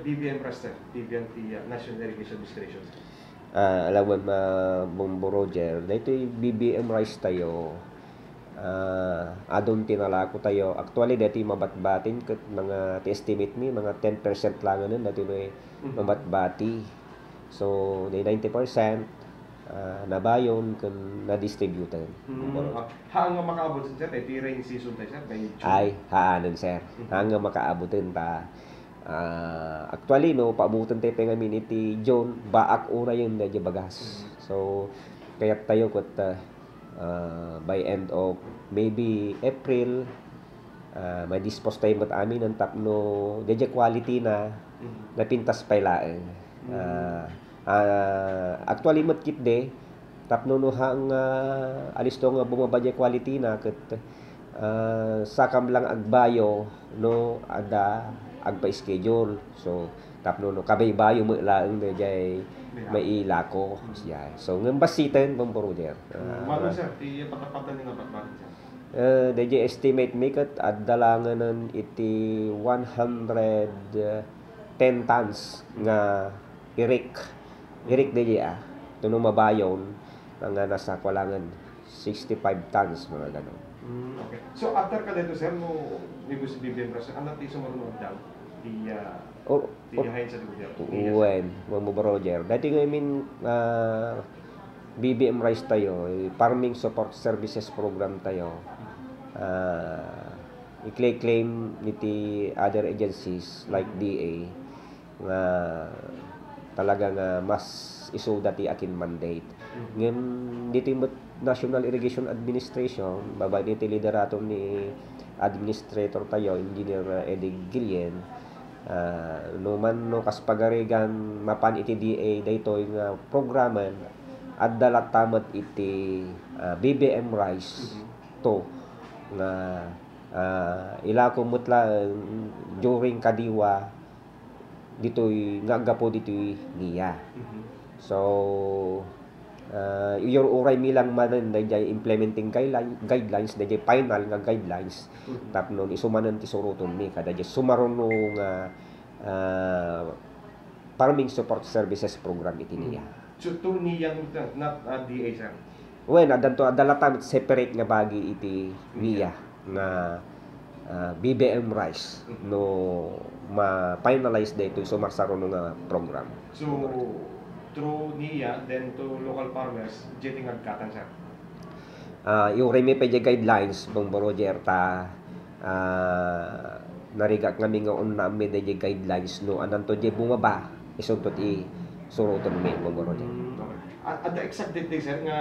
BBM Raster, BBM National Irrigation Administration. Alam mo, Bombo Roger, dito BBM rice tayo. Adon tinalako tayo. Actually, dito mabatbatin kat mga estimate mi mga 10% lang nun dito may mabatbati. So, 90% nabayon kun na-distributan. Hanga makaabot sir, ito rain season tayo sir? Ay, haanan sir. Hanga makaabotin ta. Actually, no, paabutan tayo ngamin iti John, baak ura yung medyo bagas. So, kaya tayo kot by end of maybe April, may dispose tayo mat amin ng tapno, medyo quality na napintas pa ilaan. Actually, mat kit de, tapno no hang alis to nga bumabadya quality na kat sakam lang agbayo no ada agpa-schedule. So, tapno no kabay-bayo mo lang medyo may ilako siya. So, ngambasitan Bombo Roger. Mano sir, ti patapatan nga patbatin sir? Medyo estimate make it at dalangan iti 110 tons nga irik DJ tuno mabayon nga nasa kwalangan 65 tons mga ganon. Okay. So after ka dito sir mo nibus BBM Raster, ano ti sumarunod daw? Ti hain sa gobyerno. When Bombo Roger. Dati nga BBM rice tayo, Farming Support Services Program tayo. I-claim niti other agencies like DA nga talaga nga mas isuda ti akin mandate. Ngayon dito yung National Irrigation Administration, babay dito liderato ni Administrator tayo, Engineer Eddie Gillian. No man no kaspagarigan mapan iti DA dayto yung programan at dalatamat iti BBM rice to nga ilako mutla during kadiwa ditoy nga gapo ditoy niya. So your uray milang manan dayjay implementing guidelines dayjay final nga guidelines tapno isumanan ti suruton mi kada dayjay sumaron nga Farming Support Services Program iti niya. So to niya not DA sir? When adanto adalatam separate nga bagi iti niya nga BBM rice no ma-finalize dito sumarsaro nga program. So through NIA then to local farmers jetting agkatan sir? Yung remi pa guidelines Bombo Roger ta nariga kami nga on namin dayjay guidelines no anan to jay bumaba isuntot i suruton mi Bombo Roger. At the exact date sir nga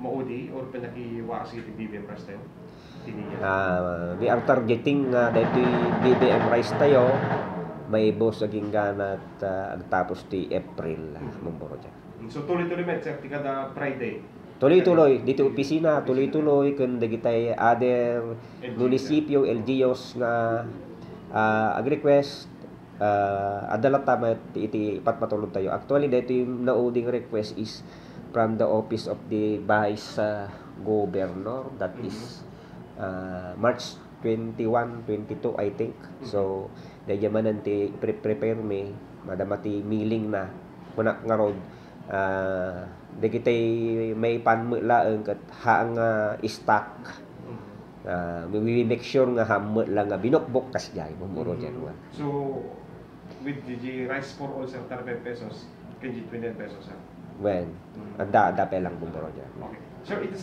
maudi or pinakiwakas iti BBM rice tayo? We are targeting dito BBM rice tayo may boss aging ganat agtapos ti April Bombo Roger. So tuloy-tuloy met sir ti kada Friday? Tuloy-tuloy dito opisina, tuloy-tuloy kun dagitay other munisipyo LGUs nga ag-request adalat tama iti patpatulog tayo. Actually dito yung nauding request is from the office of the Vice Governor, that is March 21, 22 I think. So dahil man ti prepare me madamati milling na kunak nga road dagitay may panmulaeng kat haang stock we make sure nga hamot lang nga binokbok kas jay Bombo Roger. So with the rice for all sir 30 pesos kanji 20 pesos sir? When ada pe lang Bombo Roger. Okay. Sir, it is